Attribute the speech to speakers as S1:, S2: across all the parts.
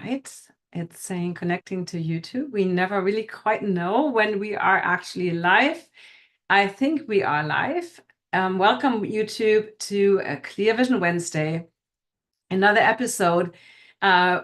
S1: right. It's saying connecting to YouTube. We never really quite know when we are actually live. I think we are live. Welcome YouTube to Clear Vision Wednesday, another episode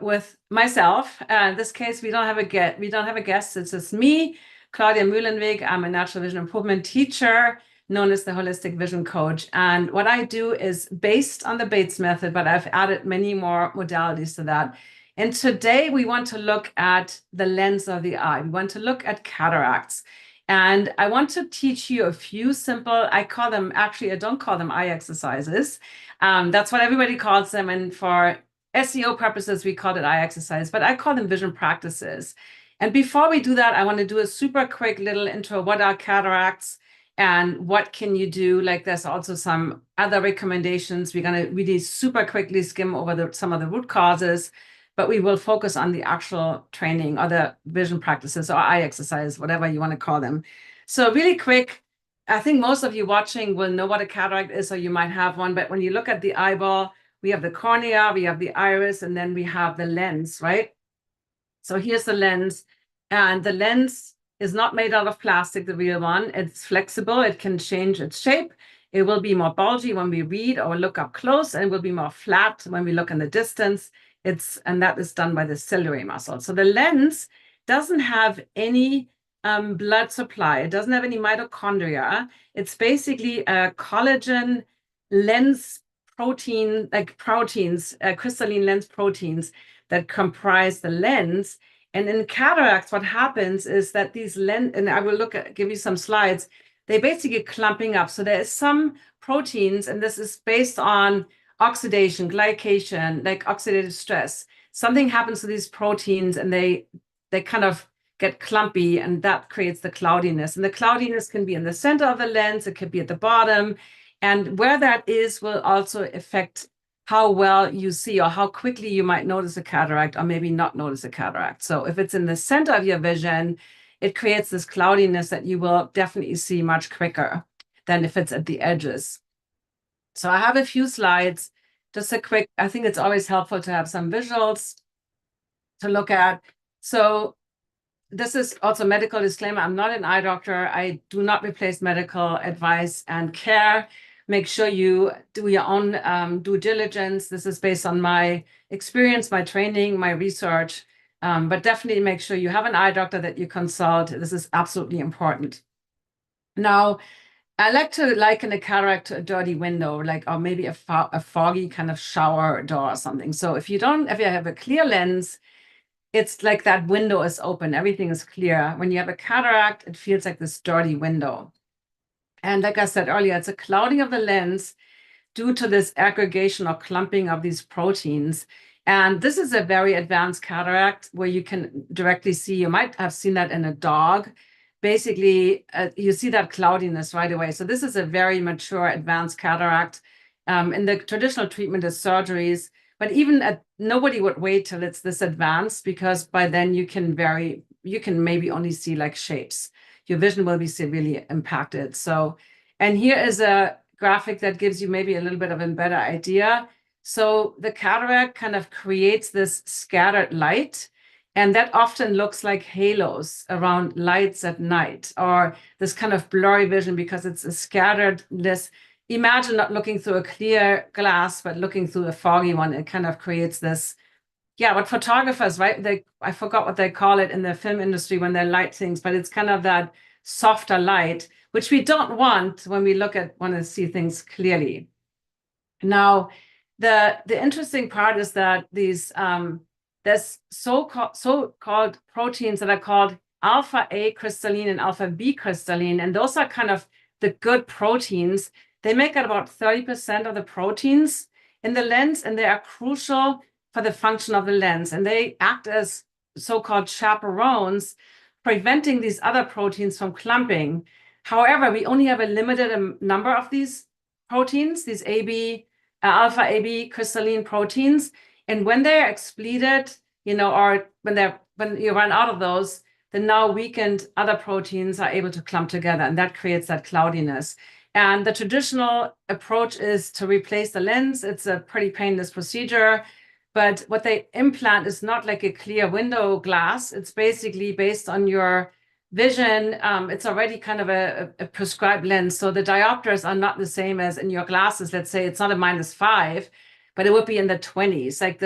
S1: with myself. In this case, we don't have a guest. It's just me, Claudia Mühlenweg. I'm a natural vision improvement teacher, known as the Holistic Vision Coach. And what I do is based on the Bates method, but I've added many more modalities to that. And today we want to look at the lens of the eye. We want to look at cataracts. And I want to teach you a few simple, I don't call them eye exercises. That's what everybody calls them. And for SEO purposes, we call it eye exercise, but I call them vision practices. And before we do that, I want to do a super quick little intro. What are cataracts and what can you do? Like there's also some other recommendations. We're going to really super quickly skim over some of the root causes, but we will focus on the actual training or the vision practices or eye exercise, whatever you want to call them. So really quick, I think most of you watching will know what a cataract is, or you might have one, but when you look at the eyeball, we have the cornea, we have the iris, and then we have the lens, right? So here's the lens, and the lens is not made out of plastic, the real one. It's flexible, it can change its shape. It will be more bulgy when we read or look up close, and it will be more flat when we look in the distance. And that is done by the ciliary muscle. So the lens doesn't have any blood supply. It doesn't have any mitochondria. It's basically a collagen lens protein, like proteins, crystalline lens proteins that comprise the lens. And in cataracts, what happens is that these lens, and I will give you some slides, they basically clumping up. So there is some proteins, and this is based on oxidation, glycation, like oxidative stress. Something happens to these proteins and they kind of get clumpy, and that creates the cloudiness. And the cloudiness can be in the center of the lens, it could be at the bottom. And where that is will also affect how well you see or how quickly you might notice a cataract or maybe not notice a cataract. So if it's in the center of your vision, it creates this cloudiness that you will definitely see much quicker than if it's at the edges. So I have a few slides, just a quick, I think it's always helpful to have some visuals to look at. So this is also medical disclaimer. I'm not an eye doctor. I do not replace medical advice and care. Make sure you do your own due diligence. This is based on my experience, my training, my research, but definitely make sure you have an eye doctor that you consult. This is absolutely important. Now, I like to liken a cataract to a dirty window, or maybe a foggy kind of shower door or something. So if you have a clear lens, it's like that window is open, everything is clear. When you have a cataract, it feels like this dirty window. And like I said earlier, it's a clouding of the lens due to this aggregation or clumping of these proteins. And this is a very advanced cataract where you can directly see, you might have seen that in a dog. Basically, you see that cloudiness right away. So this is a very mature, advanced cataract. In the traditional treatment is surgeries, but even nobody would wait till it's this advanced, because by then you can maybe only see like shapes. Your vision will be severely impacted. So, and here is a graphic that gives you maybe a little bit of a better idea. So the cataract kind of creates this scattered light, and that often looks like halos around lights at night, or this kind of blurry vision because it's a scattered, imagine not looking through a clear glass, but looking through a foggy one. It kind of creates this, what photographers, right? I forgot what they call it in the film industry when they light things, but it's kind of that softer light, which we don't want when we want to see things clearly. Now, the interesting part is that there's so-called proteins that are called alpha A crystalline and alpha B crystalline, and those are kind of the good proteins. They make up about 30% of the proteins in the lens, and they are crucial for the function of the lens, and they act as so-called chaperones, preventing these other proteins from clumping. However, we only have a limited number of these proteins, these alpha AB crystalline proteins, and when they are excreted, or when you run out of those, the now weakened other proteins are able to clump together, and that creates that cloudiness. And the traditional approach is to replace the lens. It's a pretty painless procedure. But what they implant is not like a clear window glass. It's basically based on your vision. It's already kind of a prescribed lens. So the diopters are not the same as in your glasses. Let's say it's not a -5, but it would be in the 20s, like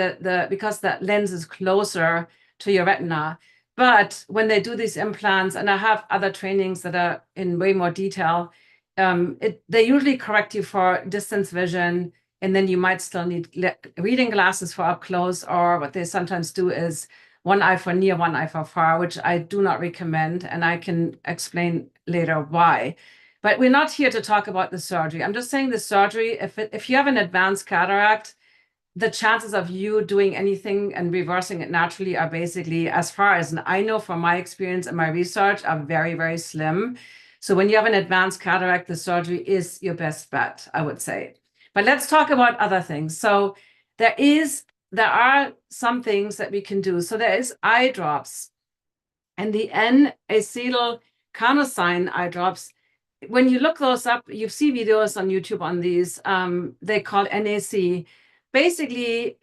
S1: because the lens is closer to your retina. But when they do these implants, and I have other trainings that are in way more detail, they usually correct you for distance vision, and then you might still need reading glasses for up close, or what they sometimes do is one eye for near, one eye for far, which I do not recommend, and I can explain later why. But we're not here to talk about the surgery. I'm just saying the surgery, if you have an advanced cataract, the chances of you doing anything and reversing it naturally are basically, as far as I know from my experience and my research, are very, very slim. So when you have an advanced cataract, the surgery is your best bet, I would say. But let's talk about other things. So there are some things that we can do. So there is eye drops, and the N-acetylcarnosine eye drops. When you look those up, you see videos on YouTube on these. They call NAC. Basically,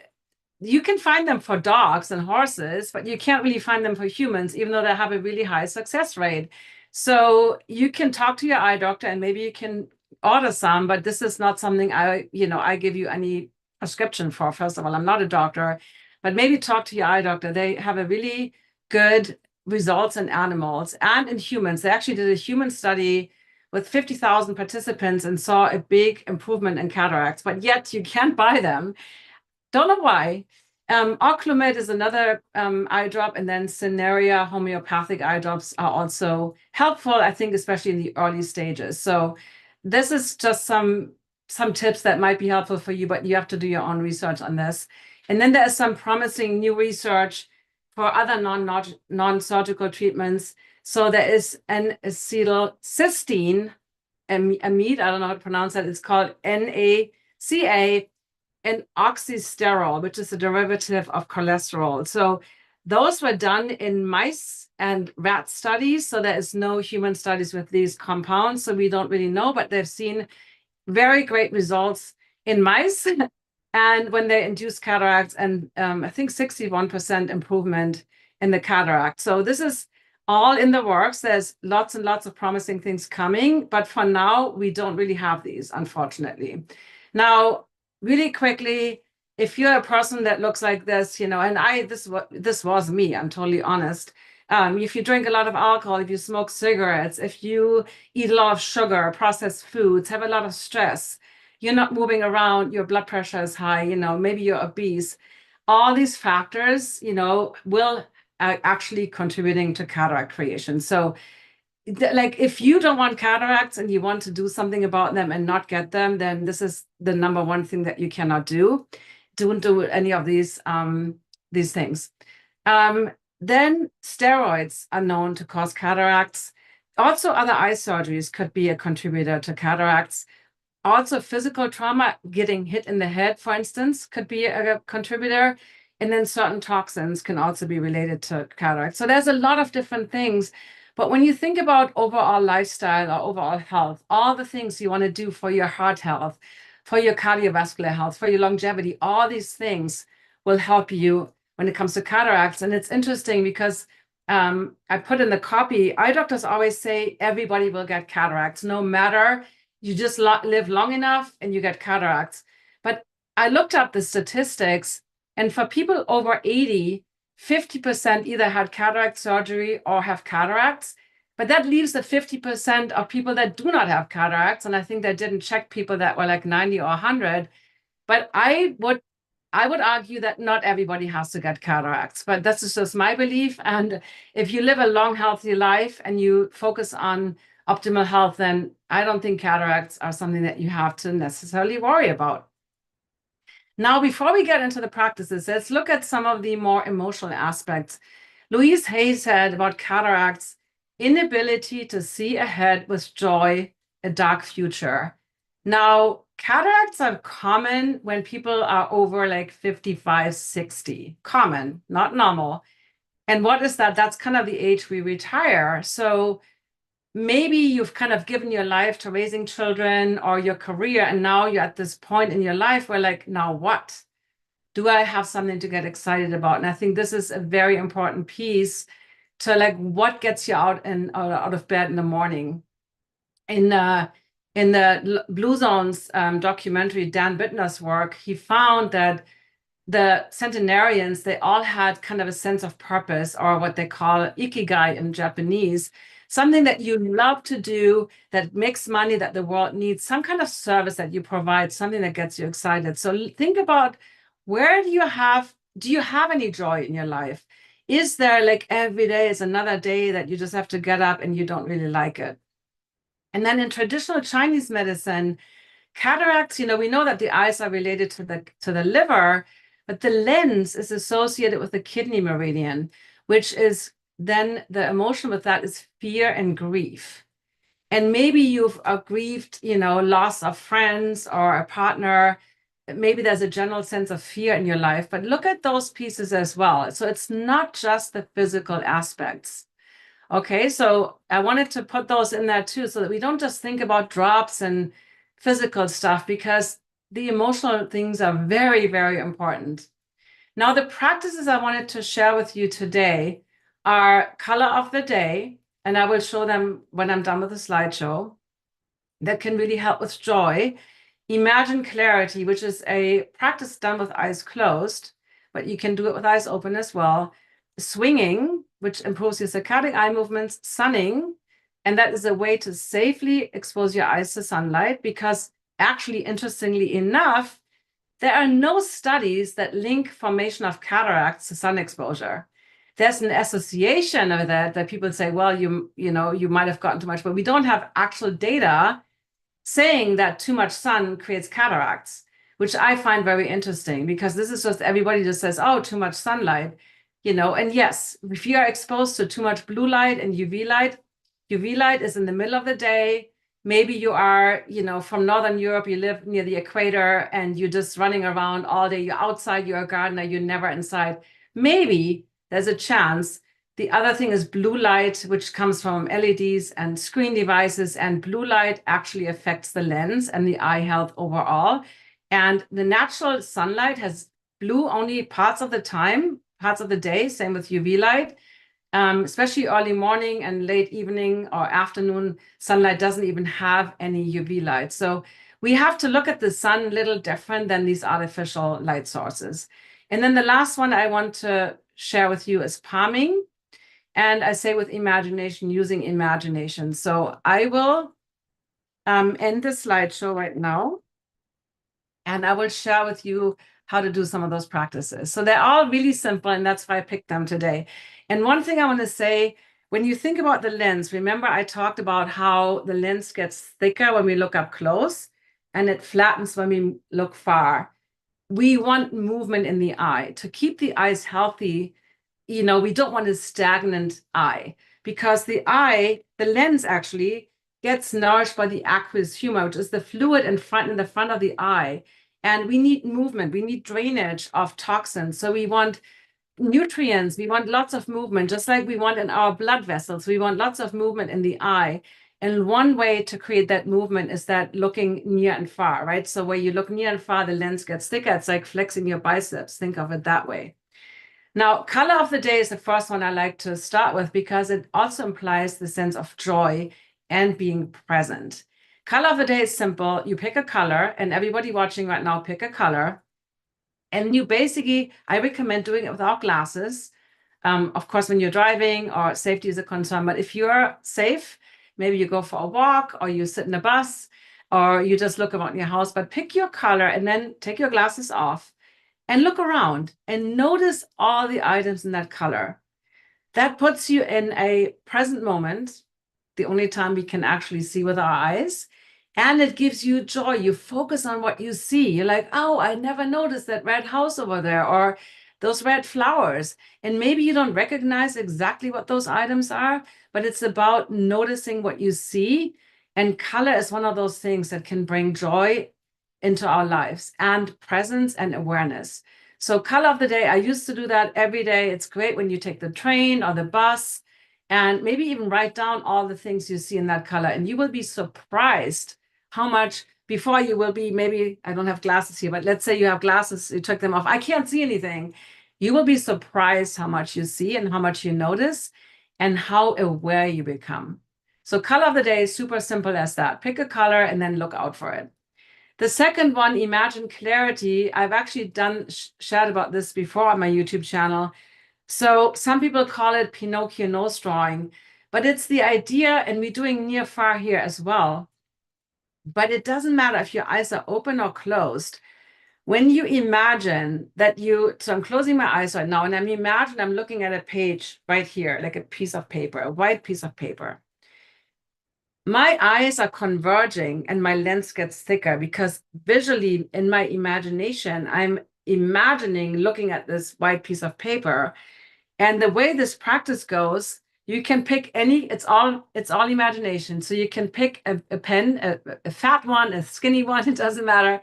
S1: you can find them for dogs and horses, but you can't really find them for humans, even though they have a really high success rate. So you can talk to your eye doctor and maybe you can order some, but this is not something I give you any prescription for. First of all, I'm not a doctor, but maybe talk to your eye doctor. They have a really good results in animals and in humans. They actually did a human study with 50,000 participants and saw a big improvement in cataracts, but yet you can't buy them. Don't know why. Oclumed is another eye drop, and then Cineria homeopathic eye drops are also helpful, I think, especially in the early stages. So this is just some tips that might be helpful for you, but you have to do your own research on this. And then there is some promising new research for other non-surgical treatments. So there is an acetylcysteine amide, I don't know how to pronounce that. It's called NACA, and oxysterol, which is a derivative of cholesterol. So those were done in mice and rat studies. So there is no human studies with these compounds. So we don't really know, but they've seen very great results in mice. And when they induce cataracts, and I think 61% improvement in the cataract. So this is all in the works. There's lots and lots of promising things coming, but for now, we don't really have these, unfortunately. Now, really quickly, if you're a person that looks like this, and this was me, I'm totally honest. If you drink a lot of alcohol, if you smoke cigarettes, if you eat a lot of sugar, processed foods, have a lot of stress, you're not moving around, your blood pressure is high, maybe you're obese. All these factors, will actually contributing to cataract creation. So like if you don't want cataracts and you want to do something about them and not get them, then this is the number one thing that you cannot do. Don't do any of these things. Then steroids are known to cause cataracts. Also, other eye surgeries could be a contributor to cataracts. Also, physical trauma, getting hit in the head, for instance, could be a contributor. And then certain toxins can also be related to cataracts. So there's a lot of different things. But when you think about overall lifestyle or overall health, all the things you want to do for your heart health, for your cardiovascular health, for your longevity, all these things will help you when it comes to cataracts. And it's interesting because I put in the copy, eye doctors always say everybody will get cataracts, no matter, you just live long enough and you get cataracts. But I looked up the statistics, and for people over 80, 50% either had cataract surgery or have cataracts. But that leaves the 50% of people that do not have cataracts. And I think they didn't check people that were like 90 or 100. But I would argue that not everybody has to get cataracts, but this is just my belief. And if you live a long, healthy life and you focus on optimal health, then I don't think cataracts are something that you have to necessarily worry about. Now, before we get into the practices, let's look at some of the more emotional aspects. Louise Hay said about cataracts, inability to see ahead with joy, a dark future. Now, cataracts are common when people are over like 55, 60. Common, not normal. And what is that? That's kind of the age we retire. So maybe you've kind of given your life to raising children or your career, and now you're at this point in your life where like, now what? Do I have something to get excited about? And I think this is a very important piece to like what gets you out of bed in the morning. In the Blue Zones documentary, Dan Bittner's work, he found that the centenarians, they all had kind of a sense of purpose, or what they call ikigai in Japanese, something that you love to do, that makes money, that the world needs, some kind of service that you provide, something that gets you excited. So think about, where do you have any joy in your life? Is there, like, every day is another day that you just have to get up and you don't really like it? And then in traditional Chinese medicine, cataracts, we know that the eyes are related to the liver, but the lens is associated with the kidney meridian, which is then the emotion with that is fear and grief. And maybe you've grieved, loss of friends or a partner. Maybe there's a general sense of fear in your life, but look at those pieces as well. So it's not just the physical aspects. Okay, so I wanted to put those in there too, so that we don't just think about drops and physical stuff, because the emotional things are very, very important. Now, the practices I wanted to share with you today are color of the day, and I will show them when I'm done with the slideshow, that can really help with joy. Imagine clarity, which is a practice done with eyes closed, but you can do it with eyes open as well. Swinging, which improves your saccadic eye movements. Sunning, and that is a way to safely expose your eyes to sunlight, because actually, interestingly enough, there are no studies that link formation of cataracts to sun exposure. There's an association of that people say, well, you might have gotten too much, but we don't have actual data saying that too much sun creates cataracts, which I find very interesting, because this is just, everybody just says, oh, too much sunlight, and yes, if you are exposed to too much blue light and UV light is in the middle of the day. Maybe you are, from Northern Europe, you live near the equator and you're just running around all day. You're outside, you're a gardener, you're never inside. Maybe there's a chance. The other thing is blue light, which comes from LEDs and screen devices, and blue light actually affects the lens and the eye health overall. And the natural sunlight has blue only parts of the time, parts of the day, same with UV light. Especially early morning and late evening or afternoon, sunlight doesn't even have any UV light. So we have to look at the sun a little different than these artificial light sources. And then the last one I want to share with you is palming. And I say with imagination, using imagination. So I will end the slideshow right now, and I will share with you how to do some of those practices. So they're all really simple, and that's why I picked them today. And one thing I want to say, when you think about the lens, remember I talked about how the lens gets thicker when we look up close and it flattens when we look far. We want movement in the eye. To keep the eyes healthy, we don't want a stagnant eye, because the lens actually gets nourished by the aqueous humor, which is the fluid in the front of the eye. And we need movement. We need drainage of toxins. So we want nutrients. We want lots of movement, just like we want in our blood vessels. We want lots of movement in the eye. And one way to create that movement is that looking near and far, right? So where you look near and far, the lens gets thicker. It's like flexing your biceps. Think of it that way. Now, color of the day is the first one I like to start with, because it also implies the sense of joy and being present. Color of the day is simple. You pick a color, and everybody watching right now, pick a color. And you basically, I recommend doing it without glasses. Of course, when you're driving or safety is a concern, but if you're safe, maybe you go for a walk or you sit in a bus or you just look around your house, but pick your color and then take your glasses off and look around and notice all the items in that color. That puts you in a present moment, the only time we can actually see with our eyes. And it gives you joy. You focus on what you see. You're like, oh, I never noticed that red house over there, or those red flowers. And maybe you don't recognize exactly what those items are, but it's about noticing what you see. And color is one of those things that can bring joy into our lives, and presence and awareness. So color of the day, I used to do that every day. It's great when you take the train or the bus, and maybe even write down all the things you see in that color. And you will be surprised how much before you will be, maybe, I don't have glasses here, but let's say you have glasses, you took them off. I can't see anything. You will be surprised how much you see and how much you notice and how aware you become. So color of the day is super simple as that. Pick a color and then look out for it. The second one, imagine clarity. I've actually shared about this before on my YouTube channel. So some people call it Pinocchio nose drawing, but it's the idea, and we're doing near far here as well. But it doesn't matter if your eyes are open or closed. When you imagine that so I'm closing my eyes right now, and I'm looking at a page right here, like a piece of paper, a white piece of paper. My eyes are converging and my lens gets thicker because visually in my imagination, I'm imagining looking at this white piece of paper. And the way this practice goes, you can pick it's all imagination. So you can pick a pen, a fat one, a skinny one, it doesn't matter.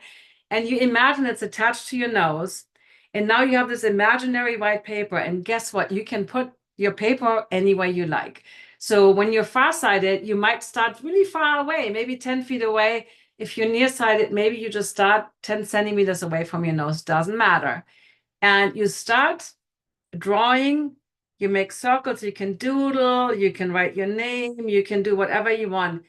S1: And you imagine it's attached to your nose. And now you have this imaginary white paper. And guess what? You can put your paper any way you like. So when you're farsighted, you might start really far away, maybe 10 feet away. If you're nearsighted, maybe you just start 10 centimeters away from your nose, doesn't matter. And you start drawing, you make circles, you can doodle, you can write your name, you can do whatever you want.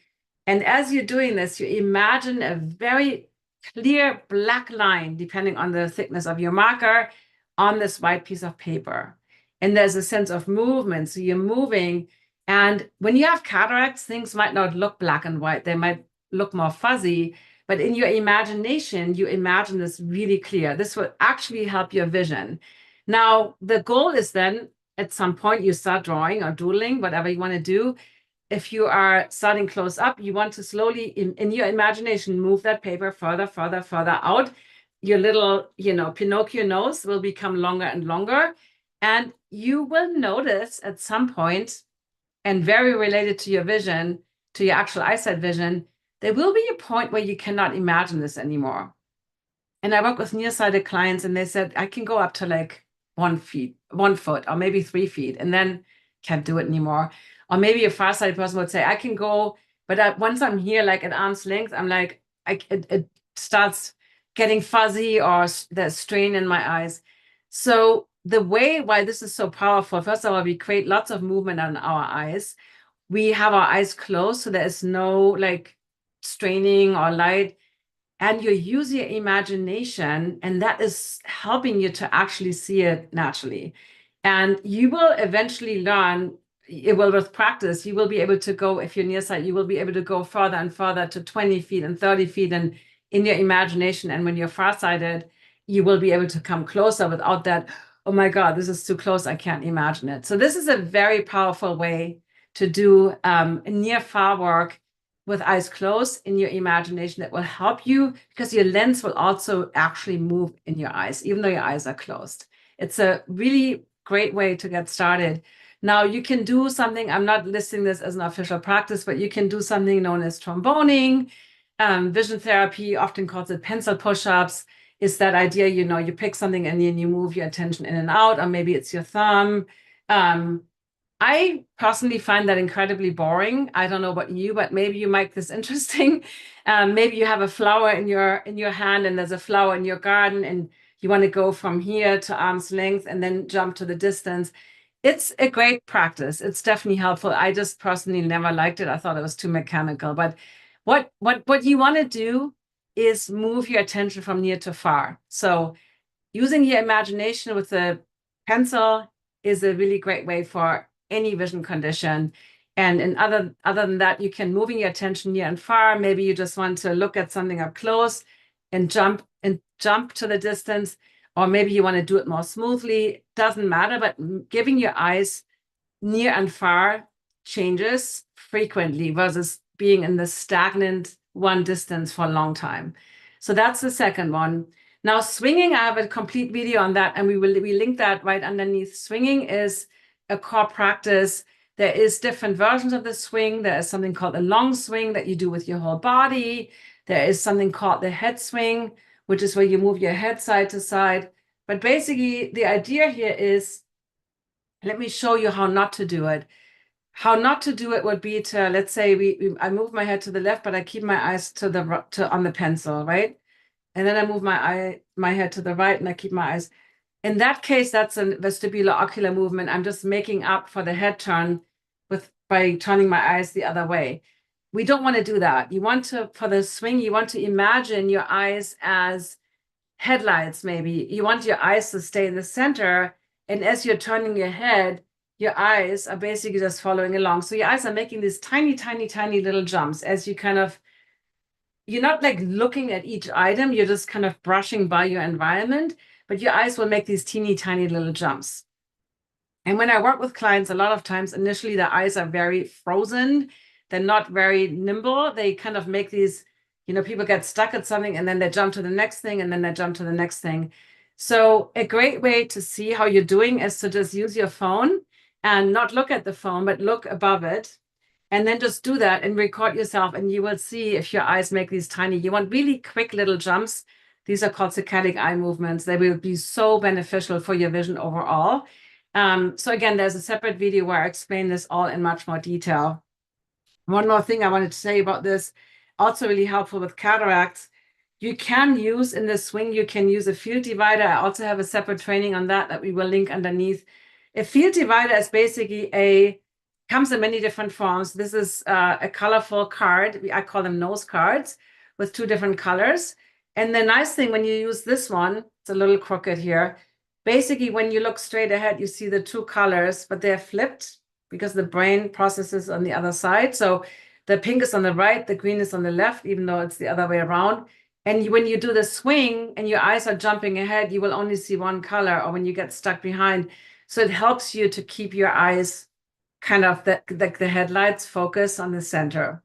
S1: And as you're doing this, you imagine a very clear black line, depending on the thickness of your marker, on this white piece of paper. And there's a sense of movement. So you're moving. And when you have cataracts, things might not look black and white. They might look more fuzzy. But in your imagination, you imagine this really clear. This will actually help your vision. Now, the goal is then at some point you start drawing or doodling, whatever you want to do. If you are starting close up, you want to slowly, in your imagination, move that paper further, further, further out. Your little, Pinocchio nose will become longer and longer. And you will notice at some point, and very related to your vision, to your actual eyesight vision, there will be a point where you cannot imagine this anymore. And I work with nearsighted clients and they said, I can go up to like 1 foot, or maybe 3 feet, and then can't do it anymore. Or maybe a farsighted person would say, I can go, but once I'm here, like at arm's length, I'm like, it starts getting fuzzy or there's strain in my eyes. So the way why this is so powerful, first of all, we create lots of movement on our eyes. We have our eyes closed, so there is no like straining or light. And you use your imagination, and that is helping you to actually see it naturally. And you will eventually learn, it will with practice, you will be able to go, if you're nearsighted, you will be able to go further and further to 20 feet and 30 feet and in your imagination. And when you're farsighted, you will be able to come closer without that, oh my God, this is too close, I can't imagine it. So this is a very powerful way to do near far work with eyes closed in your imagination that will help you, because your lens will also actually move in your eyes, even though your eyes are closed. It's a really great way to get started. Now you can do something, I'm not listing this as an official practice, but you can do something known as tromboning. Vision therapy often calls it pencil push-ups. Is that idea, you pick something and then you move your attention in and out, or maybe it's your thumb. I personally find that incredibly boring. I don't know about you, but maybe you make this interesting. Maybe you have a flower in your hand and there's a flower in your garden and you want to go from here to arm's length and then jump to the distance. It's a great practice. It's definitely helpful. I just personally never liked it. I thought it was too mechanical. But what you want to do is move your attention from near to far. So using your imagination with a pencil is a really great way for any vision condition. And other than that, you can moving your attention near and far. Maybe you just want to look at something up close and jump to the distance, or maybe you want to do it more smoothly. Doesn't matter, but giving your eyes near and far changes frequently versus being in the stagnant one distance for a long time. So that's the second one. Now, swinging, I have a complete video on that, and we link that right underneath. Swinging is a core practice. There is different versions of the swing. There is something called a long swing that you do with your whole body. There is something called the head swing, which is where you move your head side to side. But basically, the idea here is, let me show you how not to do it. How not to do it would be to, let's say I move my head to the left, but I keep my eyes on the pencil, right? And then I move my head to the right and I keep my eyes. In that case, that's a vestibular ocular movement. I'm just making up for the head turn by turning my eyes the other way. We don't want to do that. You want to, for the swing, you want to imagine your eyes as headlights, maybe. You want your eyes to stay in the center. And as you're turning your head, your eyes are basically just following along. So your eyes are making these tiny, tiny, tiny little jumps as you kind of, you're not like looking at each item, you're just kind of brushing by your environment, but your eyes will make these teeny tiny little jumps. And when I work with clients, a lot of times initially their eyes are very frozen. They're not very nimble. They kind of make these, people get stuck at something and then they jump to the next thing and then they jump to the next thing. So a great way to see how you're doing is to just use your phone and not look at the phone, but look above it. And then just do that and record yourself, and you will see if your eyes make these tiny. You want really quick little jumps. These are called saccadic eye movements. They will be so beneficial for your vision overall. So again, there's a separate video where I explain this all in much more detail. One more thing I wanted to say about this, also really helpful with cataracts. You can use in the swing, you can use a field divider. I also have a separate training on that we will link underneath. A field divider is basically comes in many different forms. This is a colorful card. I call them nose cards with 2 different colors. And the nice thing when you use this one, it's a little crooked here. Basically, when you look straight ahead, you see the 2 colors, but they're flipped because the brain processes on the other side. So the pink is on the right, the green is on the left, even though it's the other way around. And when you do the swing and your eyes are jumping ahead, you will only see one color, or when you get stuck behind. So it helps you to keep your eyes kind of the headlights focus on the center.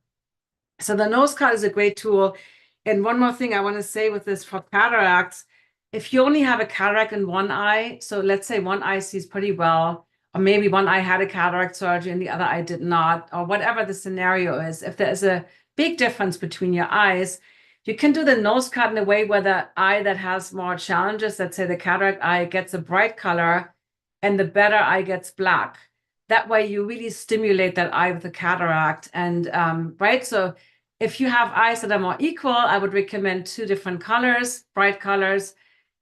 S1: So the nose card is a great tool. And one more thing I want to say with this for cataracts, if you only have a cataract in one eye, so let's say one eye sees pretty well, or maybe one eye had a cataract surgery and the other eye did not, or whatever the scenario is, if there is a big difference between your eyes, you can do the nose card in a way where the eye that has more challenges, let's say the cataract eye, gets a bright color and the better eye gets black. That way you really stimulate that eye with the cataract. And right, so if you have eyes that are more equal, I would recommend 2 different colors, bright colors.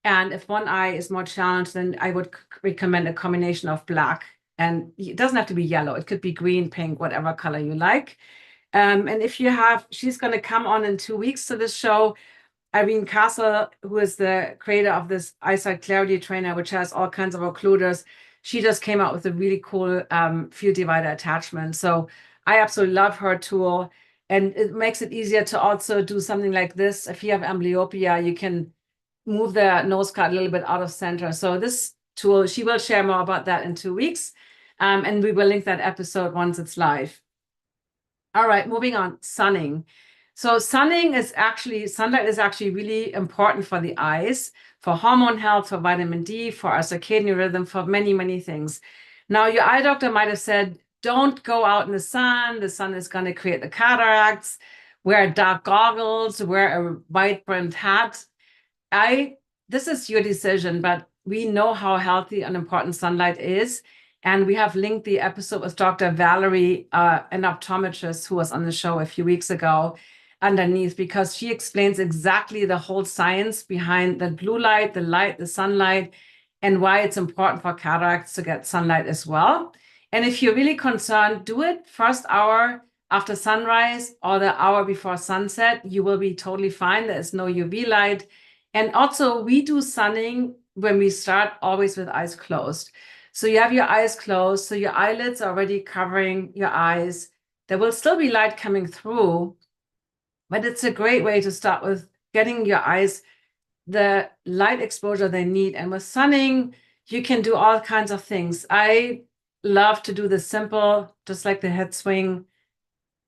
S1: And if one eye is more challenged, then I would recommend a combination of black. And it doesn't have to be yellow. It could be green, pink, whatever color you like. And if you have, she's going to come on in 2 weeks to this show. Irene Castle, who is the creator of this eyesight clarity trainer, which has all kinds of occluders, she just came out with a really cool field divider attachment. So I absolutely love her tool. And it makes it easier to also do something like this. If you have amblyopia, you can move the nose card a little bit out of center. So this tool, she will share more about that in 2 weeks. And we will link that episode once it's live. All right, moving on, sunning. So sunlight is actually really important for the eyes, for hormone health, for vitamin D, for our circadian rhythm, for many, many things. Now, your eye doctor might have said, don't go out in the sun. The sun is going to create the cataracts. Wear dark goggles, wear a white-brimmed hat. This is your decision, but we know how healthy and important sunlight is. And we have linked the episode with Dr. Valerie, an optometrist who was on the show a few weeks ago, underneath, because she explains exactly the whole science behind the blue light, the sunlight, and why it's important for cataracts to get sunlight as well. And if you're really concerned, do it first hour after sunrise or the hour before sunset. You will be totally fine. There is no UV light. And also, we do sunning when we start always with eyes closed. So you have your eyes closed, so your eyelids are already covering your eyes. There will still be light coming through, but it's a great way to start with getting your eyes the light exposure they need. And with sunning, you can do all kinds of things. I love to do the simple, just like the head swing,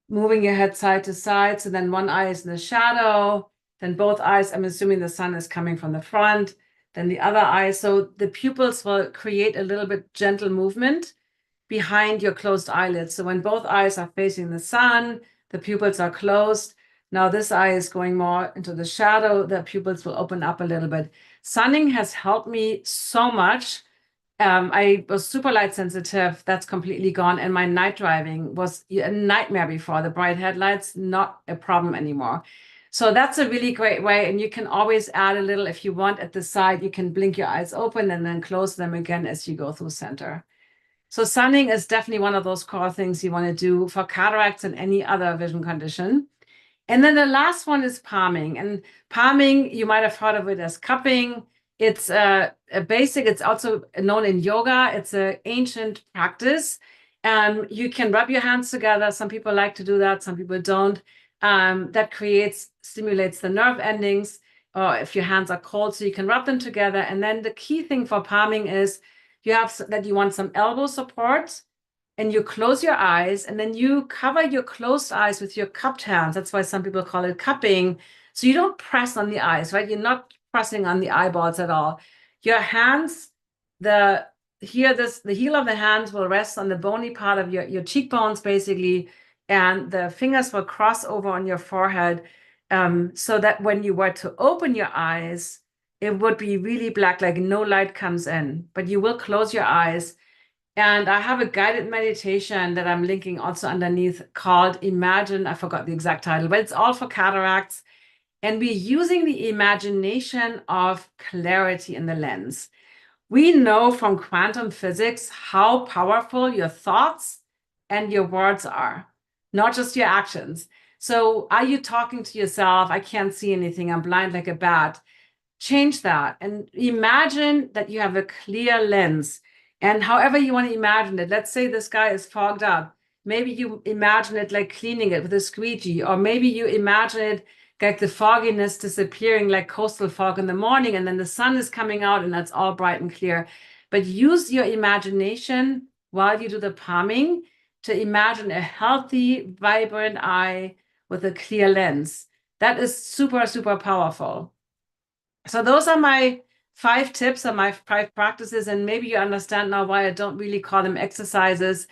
S1: moving your head side to side. So then one eye is in the shadow, then both eyes, I'm assuming the sun is coming from the front, then the other eye. So the pupils will create a little bit gentle movement behind your closed eyelids. So when both eyes are facing the sun, the pupils are closed. Now this eye is going more into the shadow. The pupils will open up a little bit. Sunning has helped me so much I was super light sensitive. That's completely gone. And my night driving was a nightmare before. The bright headlights, not a problem anymore. So that's a really great way. And you can always add a little if you want at the side. You can blink your eyes open and then close them again as you go through center. So sunning is definitely one of those core things you want to do for cataracts and any other vision condition. And then the last one is palming. And palming, you might have heard of it as cupping. It's a basic, it's also known in yoga. It's an ancient practice. You can rub your hands together. Some people like to do that, some people don't. That stimulates the nerve endings, or if your hands are cold, so you can rub them together. And then the key thing for palming is you want some elbow support, and you close your eyes, and then you cover your closed eyes with your cupped hands. That's why some people call it cupping. So you don't press on the eyes, right? You're not pressing on the eyeballs at all. Your hands, the heel of the hands will rest on the bony part of your cheekbones, basically, and the fingers will cross over on your forehead, so that when you were to open your eyes, it would be really black, like no light comes in, but you will close your eyes. And I have a guided meditation that I'm linking also underneath called Imagine. I forgot the exact title, but it's all for cataracts. And we're using the imagination of clarity in the lens. We know from quantum physics how powerful your thoughts and your words are, not just your actions. So are you talking to yourself? I can't see anything. I'm blind like a bat. Change that and imagine that you have a clear lens. And however you want to imagine it, let's say this guy is fogged up. Maybe you imagine it like cleaning it with a squeegee, or maybe you imagine it like the fogginess disappearing like coastal fog in the morning, and then the sun is coming out and that's all bright and clear. But use your imagination while you do the palming to imagine a healthy, vibrant eye with a clear lens. That is super, super powerful. So those are my 5 tips or my 5 practices, and maybe you understand now why I don't really call them exercises.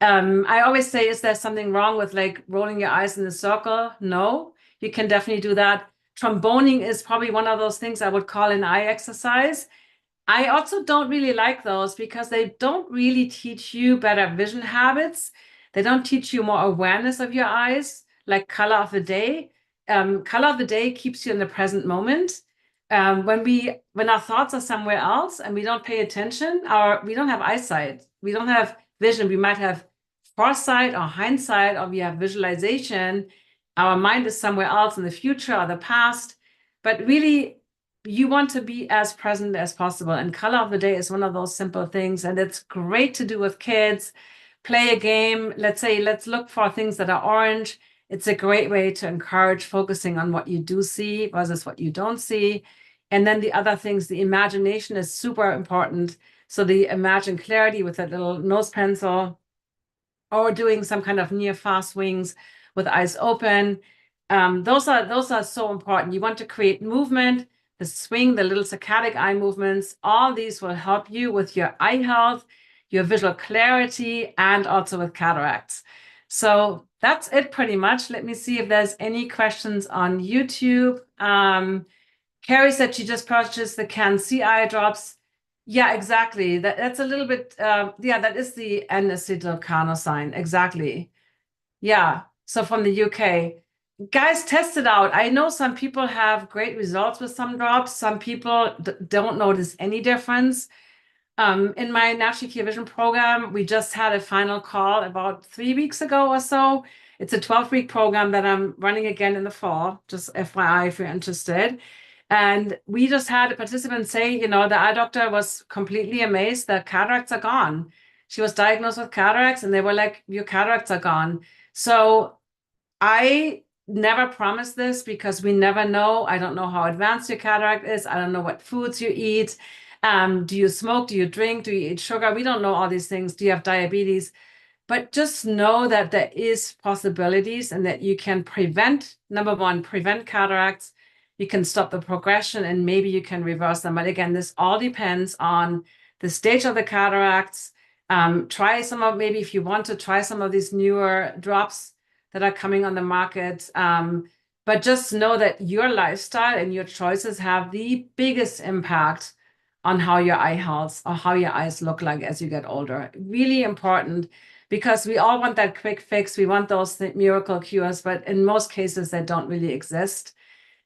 S1: I always say, is there something wrong with like rolling your eyes in a circle? No, you can definitely do that. Tromboning is probably one of those things I would call an eye exercise. I also don't really like those because they don't really teach you better vision habits. They don't teach you more awareness of your eyes, like color of the day. Color of the day keeps you in the present moment. When our thoughts are somewhere else and we don't pay attention, we don't have eyesight, we don't have vision. We might have foresight or hindsight, or we have visualization. Our mind is somewhere else in the future or the past. But really, you want to be as present as possible. And color of the day is one of those simple things. And it's great to do with kids. Play a game. Let's say, let's look for things that are orange. It's a great way to encourage focusing on what you do see versus what you don't see. And then the other things, the imagination is super important. So the imagine clarity with that little nose pencil, or doing some kind of near fast wings with eyes open. Those are so important. You want to create movement, the swing, the little saccadic eye movements. All these will help you with your eye health, your visual clarity, and also with cataracts. So that's it pretty much. Let me see if there's any questions on YouTube. Carrie said she just purchased the Can-C eye drops. Yeah, exactly. That's a little bit, yeah, that is the N-acetylcarnosine. Exactly. Yeah. So from the UK. Guys, test it out. I know some people have great results with some drops. Some people don't notice any difference. In my Naturally Clear Vision program, we just had a final call about 3 weeks ago or so. It's a 12-week program that I'm running again in the fall, just FYI if you're interested. And we just had a participant say, the eye doctor was completely amazed that cataracts are gone. She was diagnosed with cataracts and they were like, your cataracts are gone. So I never promise this because we never know. I don't know how advanced your cataract is. I don't know what foods you eat. Do you smoke? Do you drink? Do you eat sugar? We don't know all these things. Do you have diabetes? But just know that there is possibilities and that you can prevent, number one, prevent cataracts. You can stop the progression and maybe you can reverse them. But again, this all depends on the stage of the cataracts. Maybe if you want to try some of these newer drops that are coming on the market. But just know that your lifestyle and your choices have the biggest impact on how your eye health or how your eyes look like as you get older. Really important, because we all want that quick fix. We want those miracle cures, but in most cases, they don't really exist.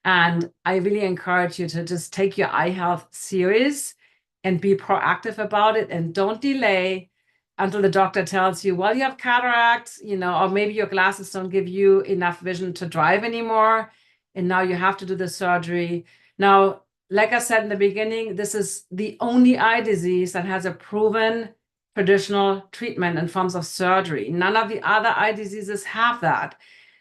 S1: And I really encourage you to just take your eye health serious and be proactive about it, and don't delay until the doctor tells you, well, you have cataracts, or maybe your glasses don't give you enough vision to drive anymore, and now you have to do the surgery. Now, like I said in the beginning, this is the only eye disease that has a proven traditional treatment in forms of surgery. None of the other eye diseases have that.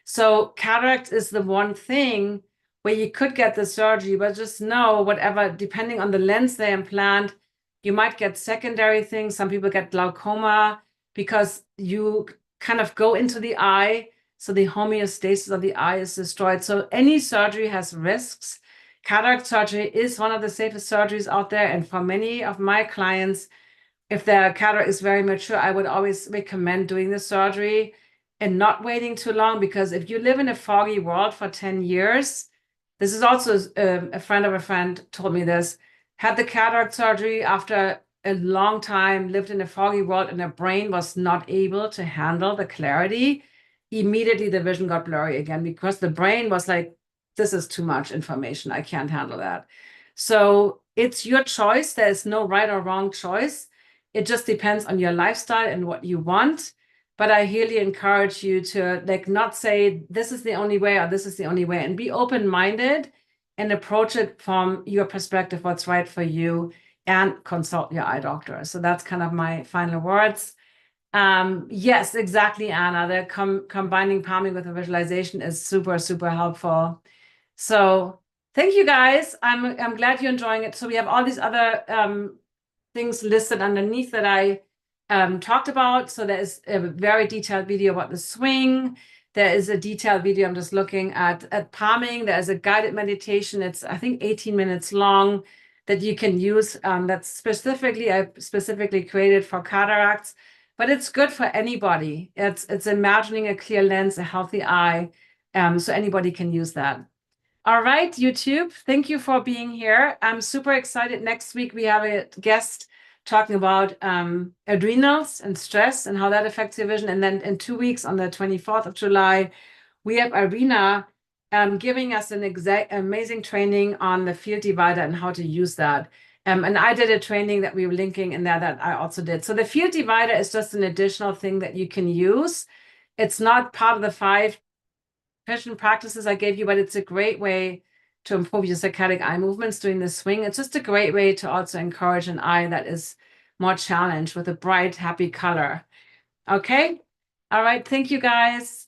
S1: So cataract is the one thing where you could get the surgery, but just know whatever, depending on the lens they implant, you might get secondary things. Some people get glaucoma because you kind of go into the eye, so the homeostasis of the eye is destroyed. So any surgery has risks. Cataract surgery is one of the safest surgeries out there. And for many of my clients, if their cataract is very mature, I would always recommend doing the surgery and not waiting too long, because if you live in a foggy world for 10 years, this is also a friend of a friend told me this, had the cataract surgery after a long time, lived in a foggy world, and their brain was not able to handle the clarity. Immediately the vision got blurry again, because the brain was like, this is too much information. I can't handle that. So it's your choice. There's no right or wrong choice. It just depends on your lifestyle and what you want. But I really encourage you to not say this is the only way or this is the only way, and be open-minded and approach it from your perspective, what's right for you, and consult your eye doctor. So that's kind of my final words. Yes, exactly, Anna. The combining palming with a visualization is super, super helpful. So thank you, guys. I'm glad you're enjoying it. So we have all these other things listed underneath that I talked about. So there is a very detailed video about the swing. There is a detailed video. I'm just looking at palming. There's a guided meditation. It's, I think, 18 minutes long that you can use. That's I specifically created for cataracts, but it's good for anybody. It's imagining a clear lens, a healthy eye. So anybody can use that. All right, YouTube, thank you for being here. I'm super excited. Next week, we have a guest talking about adrenals and stress and how that affects your vision. And then in 2 weeks, on the 24th of July, we have Irina giving us an amazing training on the field divider and how to use that. And I did a training that we were linking in there that I also did. So the field divider is just an additional thing that you can use. It's not part of the 5 vision practices I gave you, but it's a great way to improve your saccadic eye movements during the swing. It's just a great way to also encourage an eye that is more challenged with a bright, happy color. Okay? All right. Thank you, guys.